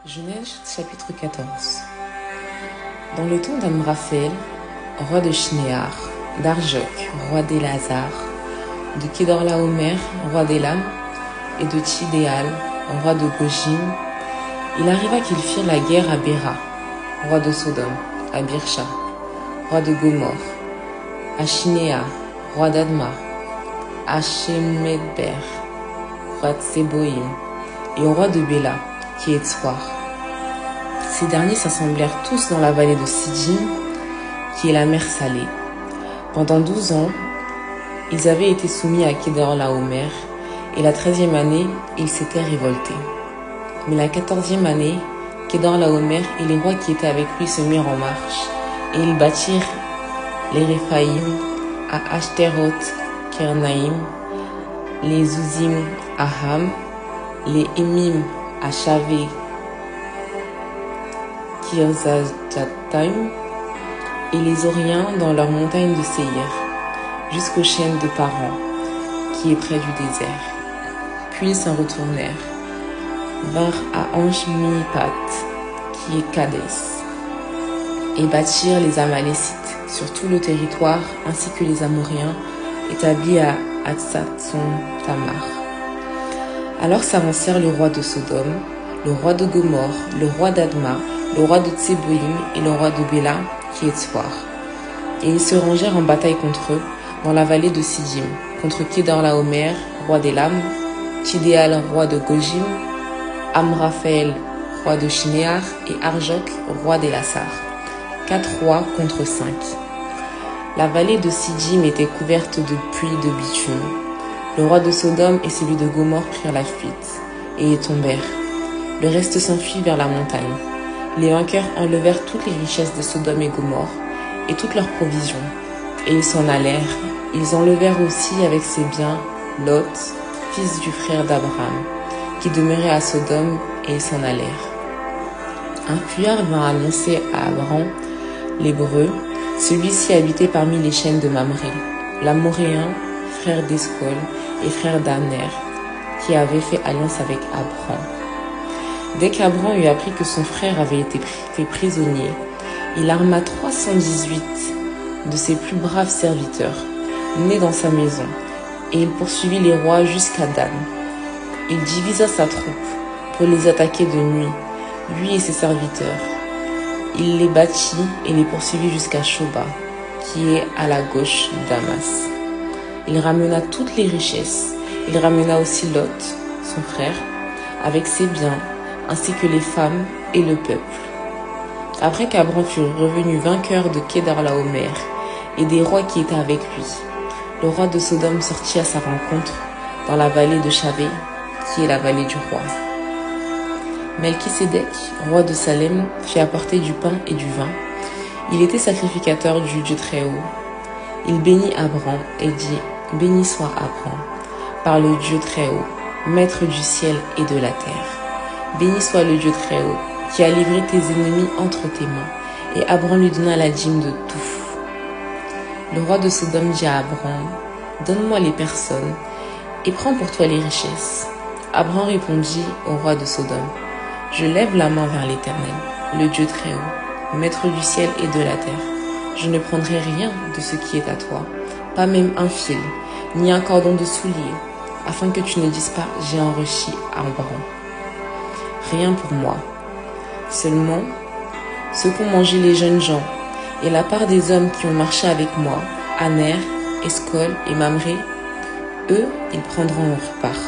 Genèse chapitre 14. Dans le temps d'Amraphel, roi de Shinéar, d'Arjok, roi d'Élazar, de Kedorlaomer, roi d'Élam, et de Tidéal, roi de Gojim, il arriva qu'ils firent la guerre à Béra, roi de Sodome, à Birsha, roi de Gomor, à Shinéar, roi d'Adma, à Shemedber, roi de Séboïm, et au roi de Béla, qui est Tswar. Ces derniers s'assemblèrent tous dans la vallée de Siddim, qui est la mer Salée. Pendant 12 ans, ils avaient été soumis à Kedorlaomer, et la 13e année, ils s'étaient révoltés. Mais la 14e année, Kedorlaomer et les rois qui étaient avec lui se mirent en marche, et ils bâtirent les Réphaïm à Ashteroth Kernaïm, les Zouzim à Ham, les Émim à Shavé Kirzajataim, et les Oriens dans leur montagne de Séir, jusqu'aux chaînes de Paran, qui est près du désert. Puis ils s'en retournèrent, vinrent à Anshmipat, qui est Kadès, et bâtirent les Amalécites sur tout le territoire, ainsi que les Amoréens établis à Hatzat-son Tamar. Alors s'avancèrent le roi de Sodome, le roi de Gomor, le roi d'Adma, le roi de Tseboïm et le roi de Béla, qui est Tswar. Et ils se rangèrent en bataille contre eux, dans la vallée de Siddim, contre Kedorlaomer, roi d'Élam, Tidéal, roi de Gojim, Amraphel, roi de Shinéar, et Arjok, roi d'Élasar. 4 rois contre 5. La vallée de Siddim était couverte de puits de bitume. Le roi de Sodome et celui de Gomor prirent la fuite, et y tombèrent. Le reste s'enfuit vers la montagne. Les vainqueurs enlevèrent toutes les richesses de Sodome et Gomor, et toutes leurs provisions, et ils s'en allèrent. Ils enlevèrent aussi avec ses biens Lot, fils du frère d'Abraham, qui demeurait à Sodome, et ils s'en allèrent. Un fuyard vint annoncer à Abraham, l'Hébreu, celui-ci habitait parmi les chaînes de Mamré, l'Amoréen, frère d'Escol et frère d'Aner, qui avait fait alliance avec Abraham. Dès qu'Abraham eut appris que son frère avait été fait prisonnier, il arma 318 de ses plus braves serviteurs, nés dans sa maison, et il poursuivit les rois jusqu'à Dan. Il divisa sa troupe pour les attaquer de nuit, lui et ses serviteurs. Il les battit et les poursuivit jusqu'à Shoba, qui est à la gauche d'Damas. Il ramena toutes les richesses. Il ramena aussi Lot, son frère, avec ses biens, ainsi que les femmes et le peuple. Après qu'Abraham fut revenu vainqueur de Kedorlaomer et des rois qui étaient avec lui, le roi de Sodome sortit à sa rencontre dans la vallée de Shavé, qui est la vallée du roi. Melchisédek, roi de Salem, fit apporter du pain et du vin. Il était sacrificateur du Dieu Très-Haut. Il bénit Abraham et dit « Béni soit Abraham, par le Dieu Très-Haut, maître du ciel et de la terre. Béni soit le Dieu Très-Haut, qui a livré tes ennemis entre tes mains. » Et Abraham lui donna la dîme de tout. Le roi de Sodome dit à Abraham, « Donne-moi les personnes, et prends pour toi les richesses. » Abraham répondit au roi de Sodome, « Je lève la main vers l'Éternel, le Dieu Très-Haut, maître du ciel et de la terre. Je ne prendrai rien de ce qui est à toi, pas même un fil, ni un cordon de soulier, afin que tu ne dises pas, j'ai enrichi Abraham. Rien pour moi. Seulement, ce qu'ont mangé les jeunes gens, et la part des hommes qui ont marché avec moi, Aner, Escol et Mamré, eux, ils prendront leur part.